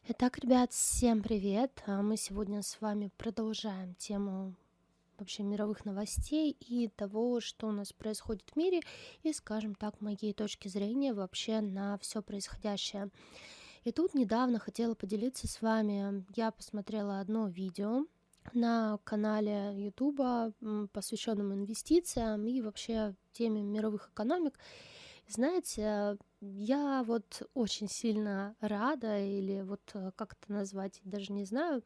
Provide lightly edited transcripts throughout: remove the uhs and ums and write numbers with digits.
Итак, ребят, всем привет! Мы сегодня с вами продолжаем тему вообще мировых новостей и того, что у нас происходит в мире, и, скажем так, моей точки зрения вообще на все происходящее. И тут недавно хотела поделиться с вами. Я посмотрела одно видео на канале Ютуба, посвященном инвестициям и вообще теме мировых экономик. Знаете, я вот очень сильно рада, или вот как это назвать, даже не знаю,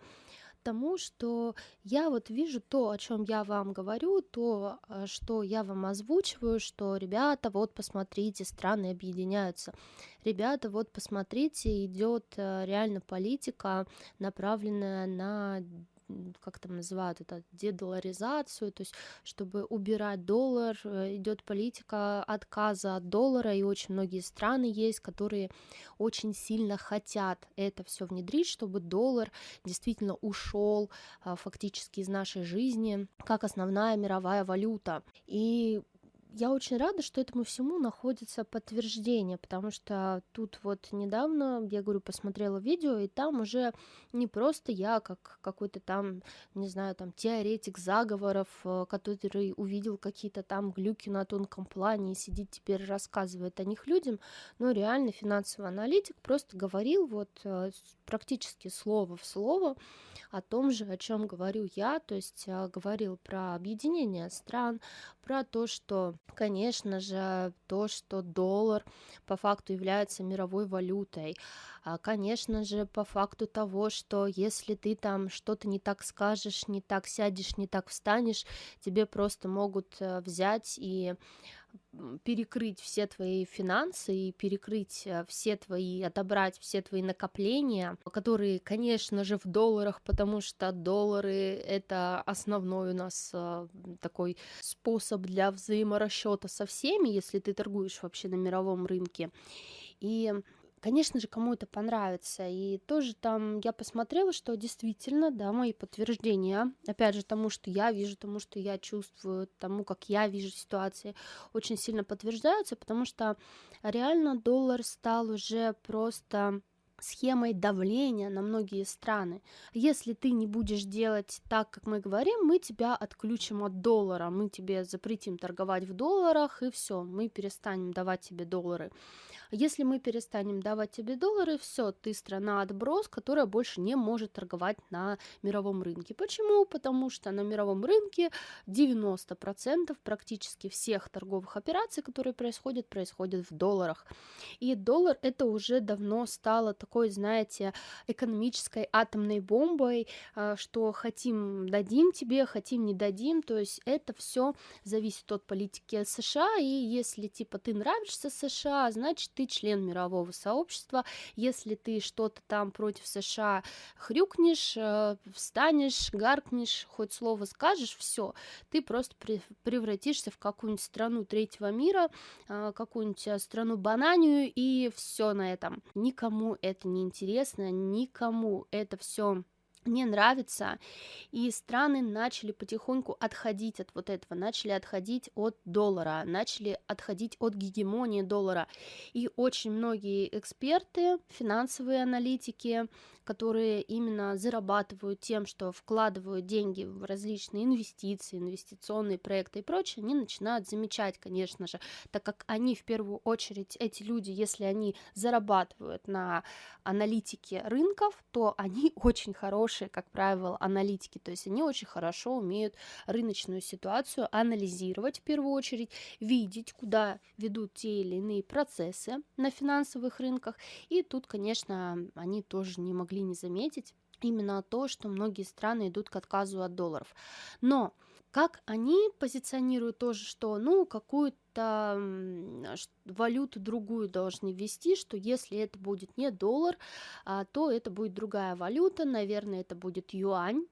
тому, что я вот вижу то, о чем я вам говорю, то, что я вам озвучиваю, что ребята, вот посмотрите, страны объединяются. Ребята, вот посмотрите, идет реально политика, направленная на как там называют это, дедоларизацию, то есть чтобы убирать доллар, идет политика отказа от доллара, и очень многие страны есть, которые очень сильно хотят это все внедрить, чтобы доллар действительно ушел фактически из нашей жизни как основная мировая валюта. И я очень рада, что этому всему находится подтверждение, потому что тут вот недавно, я говорю, посмотрела видео, и там уже не просто я, как какой-то там, не знаю, там теоретик заговоров, который увидел какие-то там глюки на тонком плане и сидит теперь рассказывает о них людям, но реально финансовый аналитик просто говорил вот практически слово в слово о том же, о чем говорю я, то есть говорил про объединение стран, про то, что, конечно же, то, что доллар по факту является мировой валютой, конечно же, по факту того, что если ты там что-то не так скажешь, не так сядешь, не так встанешь, тебе просто могут взять и перекрыть все твои финансы и перекрыть все твои, отобрать все твои накопления, которые, конечно же, в долларах, потому что доллары — это основной у нас такой способ для взаиморасчета со всеми, если ты торгуешь вообще на мировом рынке. И, конечно же, кому это понравится. И тоже там я посмотрела, что действительно, да, мои подтверждения, опять же, тому, что я вижу, тому, что я чувствую, тому, как я вижу ситуации, очень сильно подтверждаются, потому что реально доллар стал уже просто схемой давления на многие страны. Если ты не будешь делать так, как мы говорим, мы тебя отключим от доллара, мы тебе запретим торговать в долларах, и все, мы перестанем давать тебе доллары. Если мы перестанем давать тебе доллары, все, ты страна-отброс, которая больше не может торговать на мировом рынке. Почему? Потому что на мировом рынке 90% практически всех торговых операций, которые происходят в долларах. И доллар это уже давно стало такой, знаете, экономической атомной бомбой, что хотим дадим тебе, хотим не дадим, то есть это все зависит от политики США, и если типа ты нравишься США, значит ты член мирового сообщества, если ты что-то там против США хрюкнешь, встанешь, гаркнешь, хоть слово скажешь, все, ты просто превратишься в какую-нибудь страну третьего мира, какую-нибудь страну бананию, и все на этом. Никому это не интересно, никому это все не нравится, и страны начали потихоньку отходить от вот этого, начали отходить от доллара, начали отходить от гегемонии доллара. И очень многие эксперты, финансовые аналитики, которые именно зарабатывают тем, что вкладывают деньги в различные инвестиции, инвестиционные проекты и прочее, они начинают замечать, конечно же, так как они в первую очередь, эти люди, если они зарабатывают на аналитике рынков, то они очень хорошие, как правило, аналитики, то есть они очень хорошо умеют рыночную ситуацию анализировать в первую очередь, видеть, куда ведут те или иные процессы на финансовых рынках, и тут, конечно, они тоже не могли не заметить именно то, что многие страны идут к отказу от долларов. Но как они позиционируют тоже, что, ну, какую-то валюту другую должны ввести, что если это будет не доллар, то это будет другая валюта, наверное, это будет юань,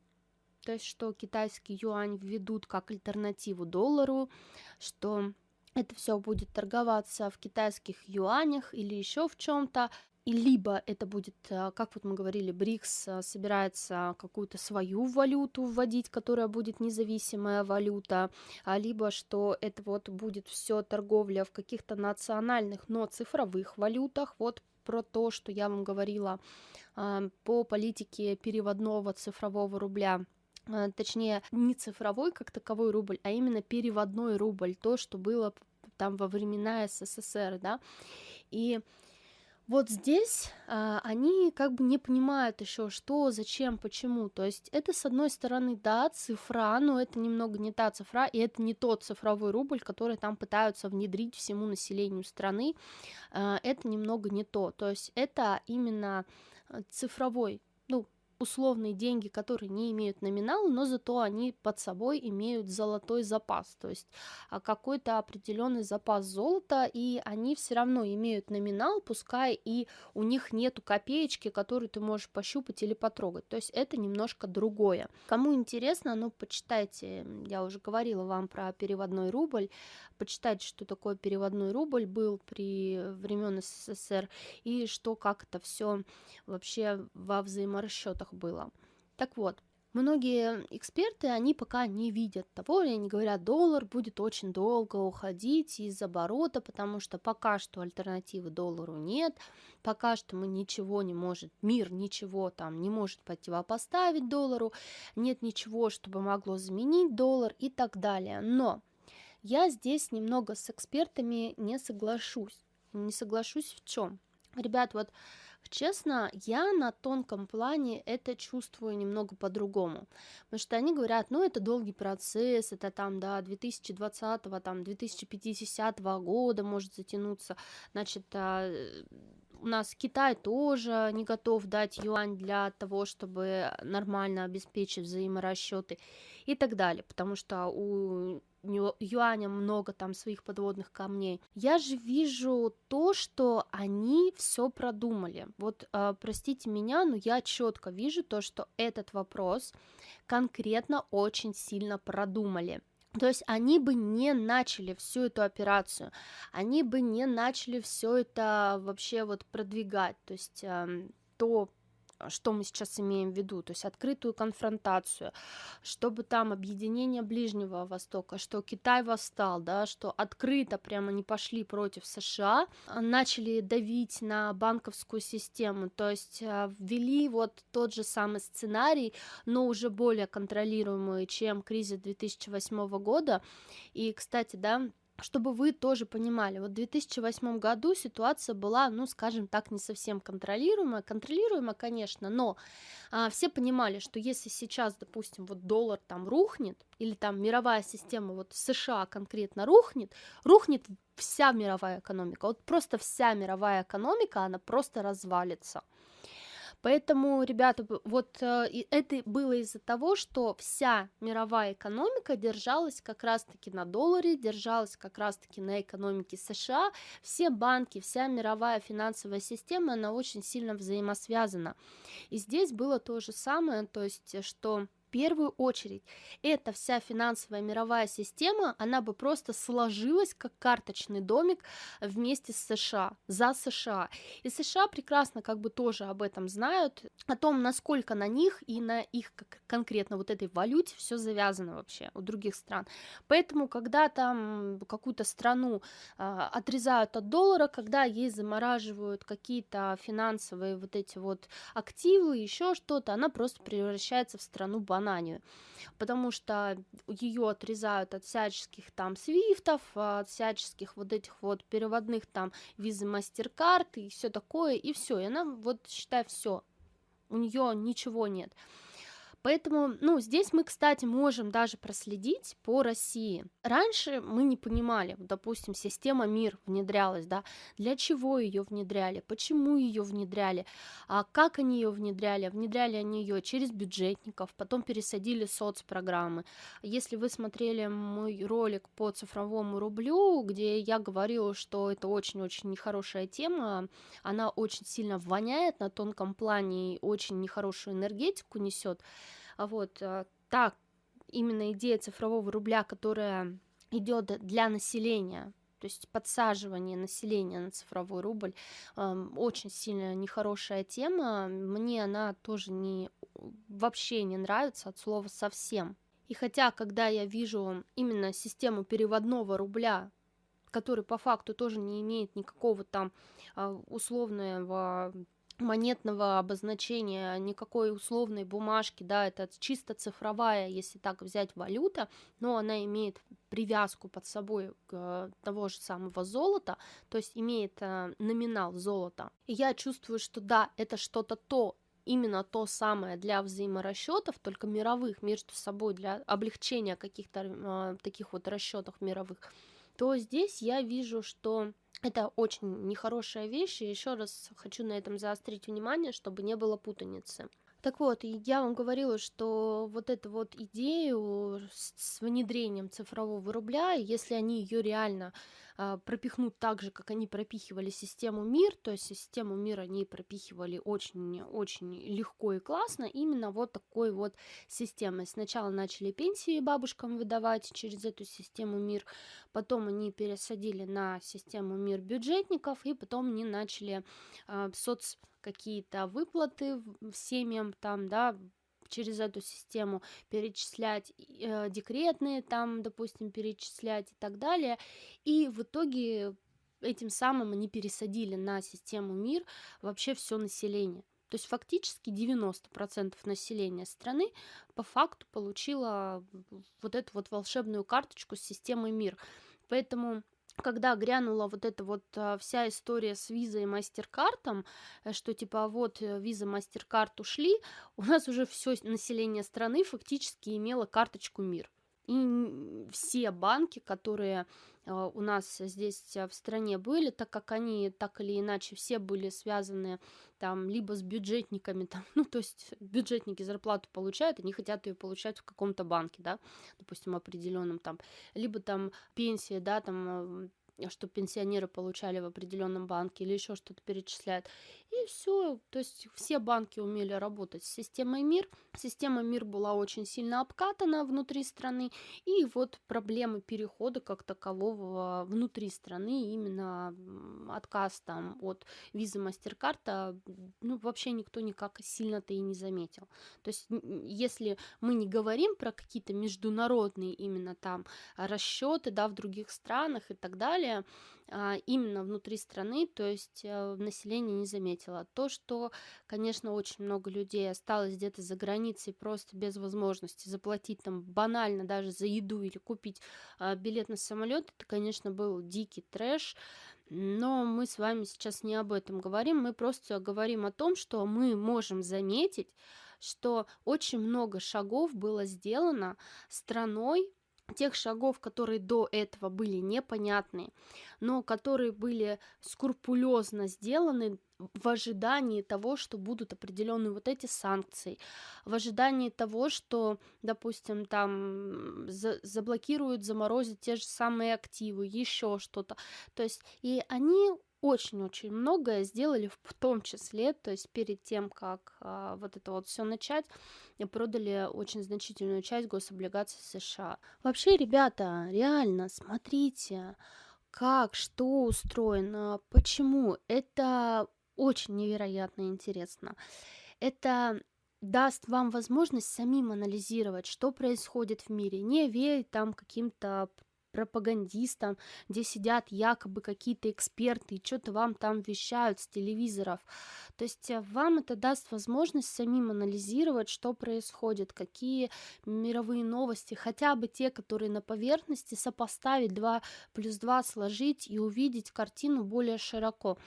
то есть что китайский юань введут как альтернативу доллару, что это все будет торговаться в китайских юанях или еще в чем-то. И либо это будет, как вот мы говорили, БРИКС собирается какую-то свою валюту вводить, которая будет независимая валюта, либо что это вот будет все торговля в каких-то национальных, но цифровых валютах. Вот про то, что я вам говорила по политике переводного цифрового рубля. Точнее, не цифровой как таковой рубль, а именно переводной рубль, то, что было там во времена СССР, да. И вот здесь они как бы не понимают еще, что, зачем, почему. То есть это, с одной стороны, да, цифра, но это немного не та цифра, и это не тот цифровой рубль, который там пытаются внедрить всему населению страны. Это немного не то. То есть это именно цифровой, ну, условные деньги, которые не имеют номинала, но зато они под собой имеют золотой запас, то есть какой-то определенный запас золота, и они все равно имеют номинал, пускай и у них нету копеечки, которую ты можешь пощупать или потрогать, то есть это немножко другое. Кому интересно, ну, почитайте, я уже говорила вам про переводной рубль, почитайте, что такое переводной рубль был при времен СССР и что, как это все вообще во взаиморасчетах было. Так вот, многие эксперты, они пока не видят того, и они говорят, доллар будет очень долго уходить из оборота, потому что пока что альтернативы доллару нет, пока что мы ничего не может, мир ничего там не может противопоставить доллару, нет ничего, чтобы могло заменить доллар и так далее. Но я здесь немного с экспертами не соглашусь. Не соглашусь в чем? Ребят, вот честно, я на тонком плане это чувствую немного по-другому, потому что они говорят, ну, это долгий процесс, это там до 2020, там, 2050 года может затянуться, значит, у нас Китай тоже не готов дать юань для того, чтобы нормально обеспечить взаиморасчеты и так далее, потому что у юаня много там своих подводных камней. Я же вижу то, что они все продумали. Вот, простите меня, но я четко вижу то, что этот вопрос конкретно очень сильно продумали. То есть они бы не начали всю эту операцию, они бы не начали все это вообще вот продвигать, то есть то, что мы сейчас имеем в виду, то есть открытую конфронтацию, чтобы там объединение Ближнего Востока, что Китай восстал, да, что открыто прямо не пошли против США, начали давить на банковскую систему, то есть ввели вот тот же самый сценарий, но уже более контролируемый, чем кризис 2008 года. И, кстати, да, чтобы вы тоже понимали, вот в 2008 году ситуация была, ну, скажем так, не совсем контролируемая, конечно, но все понимали, что если сейчас, допустим, вот доллар там рухнет, или там мировая система, вот США конкретно рухнет вся мировая экономика, вот просто вся мировая экономика, она просто развалится. Поэтому, ребята, вот и это было из-за того, что вся мировая экономика держалась как раз-таки на долларе, держалась как раз-таки на экономике США. Все банки, вся мировая финансовая система, она очень сильно взаимосвязана. И здесь было то же самое, то есть, что в первую очередь эта вся финансовая мировая система, она бы просто сложилась как карточный домик вместе с США, за США. И США прекрасно как бы тоже об этом знают, о том, насколько на них и на их конкретно вот этой валюте все завязано вообще у других стран. Поэтому, когда там какую-то страну отрезают от доллара, когда ей замораживают какие-то финансовые вот эти вот активы, еще что-то, она просто превращается в страну бананию, потому что ее отрезают от всяческих там свифтов, от всяческих вот этих вот переводных там визы MasterCard и все такое, и все, и она вот, считай, все, у нее ничего нет. Поэтому, ну, здесь мы, кстати, можем даже проследить по России. Раньше мы не понимали, вот, допустим, система МИР внедрялась, да, для чего ее внедряли, почему ее внедряли, как они ее внедряли. Внедряли они ее через бюджетников, потом пересадили соцпрограммы. Если вы смотрели мой ролик по цифровому рублю, где я говорила, что это очень-очень нехорошая тема, она очень сильно воняет на тонком плане и очень нехорошую энергетику несет, вот, так, именно идея цифрового рубля, которая идет для населения, То есть подсаживание населения на цифровой рубль очень сильно нехорошая тема. Мне она тоже вообще не нравится от слова совсем. И хотя, когда я вижу именно систему переводного рубля, который по факту тоже не имеет никакого там условного монетного обозначения, никакой условной бумажки, да, это чисто цифровая, если так взять, валюта, но она имеет привязку под собой того же самого золота, то есть имеет номинал золота. И я чувствую, что да, это что-то именно то самое для взаиморасчетов, только мировых между собой, для облегчения каких-то таких вот расчетов мировых, то здесь я вижу, что это очень нехорошая вещь, и еще раз хочу на этом заострить внимание, чтобы не было путаницы. Так вот, и я вам говорила, что вот эту вот идею с внедрением цифрового рубля, если они ее реально пропихнут так же, как они пропихивали систему МИР, то есть систему МИР они пропихивали очень-очень легко и классно, именно вот такой вот системой. Сначала начали пенсии бабушкам выдавать через эту систему МИР, потом они пересадили на систему МИР бюджетников, и потом они начали какие-то выплаты семьям там, да, через эту систему перечислять, декретные там, допустим, перечислять и так далее. И в итоге этим самым они пересадили на систему МИР вообще все население. То есть фактически 90% населения страны по факту получило вот эту вот волшебную карточку с системой МИР. Поэтому когда грянула вот эта вот вся история с визой и мастеркартом, что типа вот виза, мастеркард ушли, у нас уже все население страны фактически имело карточку МИР. И все банки, которые у нас здесь в стране были, так как они так или иначе все были связаны там либо с бюджетниками, там, ну то есть бюджетники зарплату получают, они хотят ее получать в каком-то банке, да, допустим, определенном там, либо там пенсия, да, там что пенсионеры получали в определенном банке или еще что-то перечисляют. И все, то есть все банки умели работать с системой МИР. Система МИР была очень сильно обкатана внутри страны, и вот проблемы перехода как такового внутри страны, именно отказ там от визы MasterCard, ну, вообще никто никак сильно-то и не заметил. То есть если мы не говорим про какие-то международные именно там расчеты, да, в других странах и так далее, именно внутри страны, то есть население не заметило. То, что, конечно, очень много людей осталось где-то за границей просто без возможности заплатить там банально даже за еду или купить билет на самолет, это, конечно, был дикий трэш. Но мы с вами сейчас не об этом говорим, мы просто говорим о том, что мы можем заметить, что очень много шагов было сделано страной, тех шагов, которые до этого были непонятны, но которые были скрупулезно сделаны в ожидании того, что будут определенные вот эти санкции, в ожидании того, что, допустим, там заблокируют, заморозят те же самые активы, еще что-то. То есть и они очень-очень многое сделали, в том числе, то есть перед тем, как вот это вот все начать, продали очень значительную часть гособлигаций США. Вообще, ребята, реально, смотрите, как, что устроено, почему. Это очень невероятно интересно. Это даст вам возможность самим анализировать, что происходит в мире, не верить там каким-то пропагандистам, где сидят якобы какие-то эксперты и что-то вам там вещают с телевизоров. То есть вам это даст возможность самим анализировать, что происходит, какие мировые новости, хотя бы те, которые на поверхности, сопоставить 2 плюс 2, сложить и увидеть картину более широко.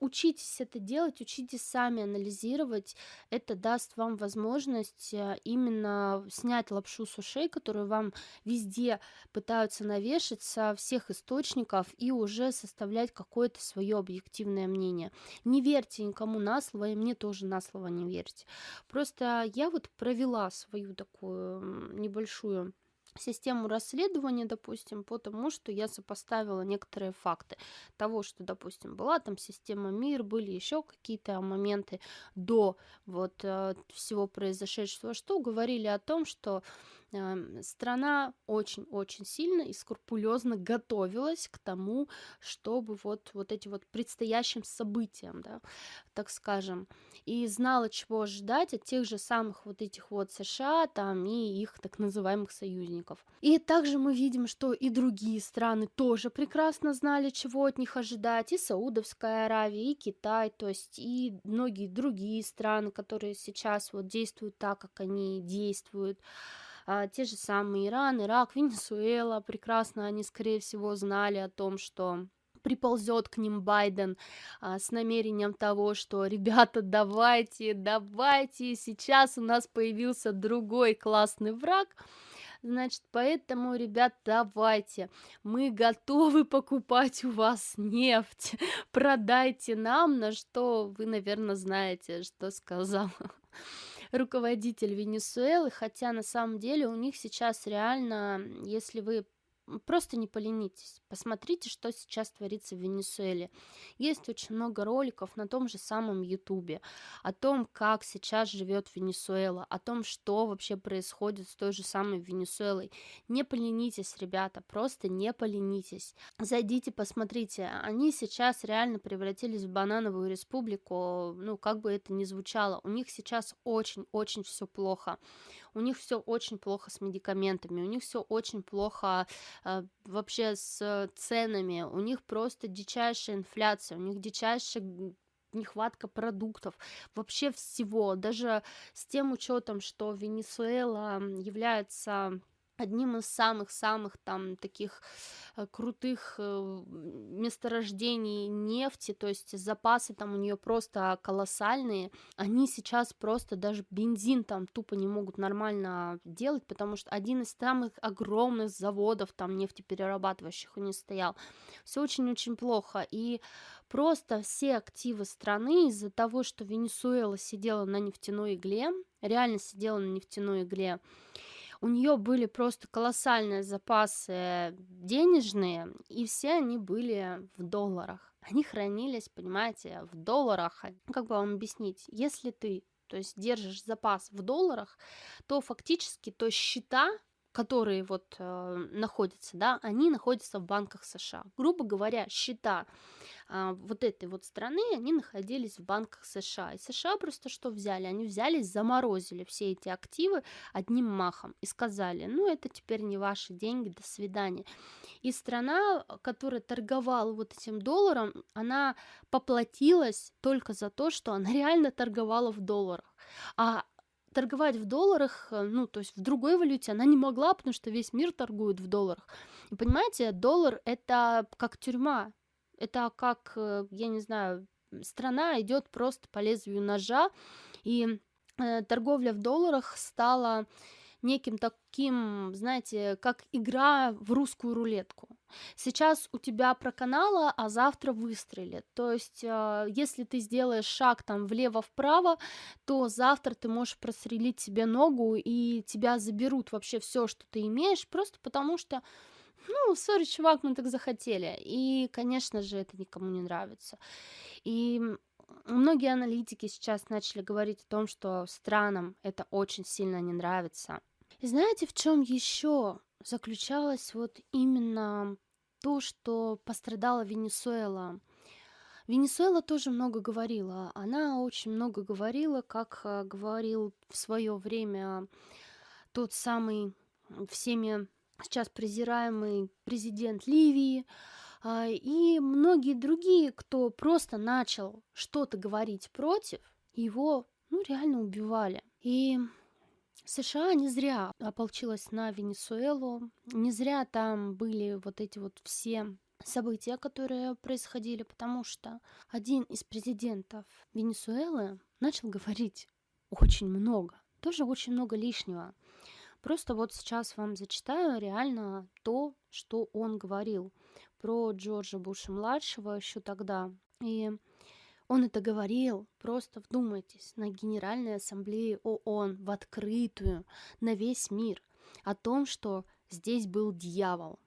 Учитесь это делать, учитесь сами анализировать. Это даст вам возможность именно снять лапшу с ушей, которую вам везде пытаются навешать со всех источников, и уже составлять какое-то свое объективное мнение. Не верьте никому на слово, и мне тоже на слово не верьте. Просто я вот провела свою такую небольшую систему расследования, допустим, потому что я сопоставила некоторые факты того, что, допустим, была там система МИР, были еще какие-то моменты до вот всего произошедшего, что говорили о том, что Страна очень-очень сильно и скрупулезно готовилась к тому, чтобы вот эти вот предстоящим событиям, да, так скажем, и знала, чего ожидать от тех же самых вот этих вот США там и их так называемых союзников. И также мы видим, что и другие страны тоже прекрасно знали, чего от них ожидать, и Саудовская Аравия, и Китай, то есть и многие другие страны, которые сейчас вот действуют так, как они действуют. Те же самые Иран, Ирак, Венесуэла, прекрасно они, скорее всего, знали о том, что приползет к ним Байден с намерением того, что, ребята, давайте, сейчас у нас появился другой классный враг, значит, поэтому, ребят, давайте, мы готовы покупать у вас нефть, продайте нам, на что вы, наверное, знаете, что сказал руководитель Венесуэлы, хотя на самом деле у них сейчас реально, если вы просто не поленитесь, посмотрите, что сейчас творится в Венесуэле. Есть очень много роликов на том же самом Ютубе о том, как сейчас живет Венесуэла, о том, что вообще происходит с той же самой Венесуэлой. Не поленитесь, ребята, просто не поленитесь. Зайдите, посмотрите, они сейчас реально превратились в банановую республику, ну, как бы это ни звучало, у них сейчас очень-очень все плохо, у них все очень плохо с медикаментами, у них все очень плохо вообще с ценами, у них просто дичайшая инфляция, у них дичайшая нехватка продуктов, вообще всего, даже с тем учетом, что Венесуэла является одним из самых-самых там таких крутых месторождений нефти, то есть запасы там у нее просто колоссальные, они сейчас просто даже бензин там тупо не могут нормально делать, потому что один из самых огромных заводов там нефтеперерабатывающих у них стоял. Все очень-очень плохо, и просто все активы страны из-за того, что Венесуэла сидела на нефтяной игле, реально сидела на нефтяной игле, у нее были просто колоссальные запасы денежные, и все они были в долларах. Они хранились, понимаете, в долларах. Как бы вам объяснить? Если ты, то есть, держишь запас в долларах, то фактически, то счета, которые вот находятся, да, они находятся в банках США. Грубо говоря, счета вот этой вот страны, они находились в банках США. И США просто что взяли? Они взяли, заморозили все эти активы одним махом и сказали, ну, это теперь не ваши деньги, до свидания. И страна, которая торговала вот этим долларом, она поплатилась только за то, что она реально торговала в долларах. А торговать в долларах, ну, то есть в другой валюте она не могла, потому что весь мир торгует в долларах. И понимаете, доллар — это как тюрьма, это как, я не знаю, страна идет просто по лезвию ножа, и торговля в долларах стала неким таким, знаете, как игра в русскую рулетку. Сейчас у тебя проканало, а завтра выстрелит. То есть, если ты сделаешь шаг там влево-вправо, то завтра ты можешь прострелить себе ногу, и тебя заберут вообще все, что ты имеешь, просто потому что, ну, сори, чувак, мы так захотели. И, конечно же, это никому не нравится. И многие аналитики сейчас начали говорить о том, что странам это очень сильно не нравится. И знаете, в чем еще заключалось вот именно то, что пострадала Венесуэла? Венесуэла тоже много говорила. Она очень много говорила, как говорил в свое время тот самый всеми сейчас презираемый президент Ливии, и многие другие, кто просто начал что-то говорить против, его, ну, реально убивали. И США не зря ополчилась на Венесуэлу, не зря там были вот эти вот все события, которые происходили, потому что один из президентов Венесуэлы начал говорить очень много, тоже очень много лишнего. Просто вот сейчас вам зачитаю реально то, что он говорил про Джорджа Буша-младшего еще тогда. И он это говорил, просто вдумайтесь, на Генеральной Ассамблее ООН в открытую, на весь мир, о том, что здесь был дьявол.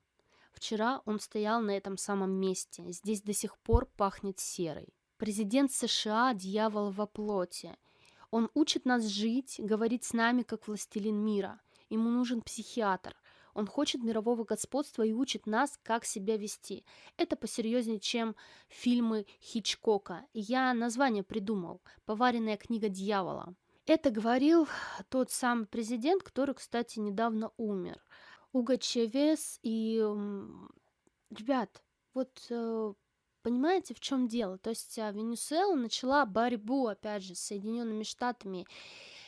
Вчера он стоял на этом самом месте, здесь до сих пор пахнет серой. Президент США — дьявол во плоти. Он учит нас жить, говорит с нами как властелин мира. ему нужен психиатр. Он хочет мирового господства и учит нас, как себя вести. Это посерьезнее, чем фильмы Хичкока. Я название придумал. «Поваренная книга дьявола». Это говорил тот самый президент, который, кстати, недавно умер. Уго Чавес. Ребят, вот понимаете, в чем дело? То есть Венесуэла начала борьбу, опять же, с Соединенными Штатами.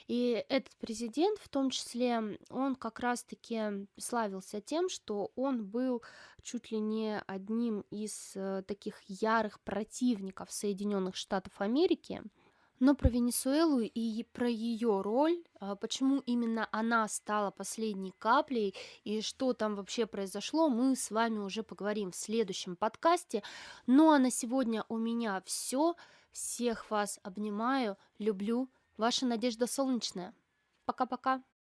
И этот президент, в том числе, он как раз-таки славился тем, что он был чуть ли не одним из таких ярых противников Соединенных Штатов Америки. Но про Венесуэлу и про ее роль, почему именно она стала последней каплей и что там вообще произошло, мы с вами уже поговорим в следующем подкасте. Ну а на сегодня у меня все. Всех вас обнимаю, люблю. Ваша Надежда Солнечная. Пока-пока.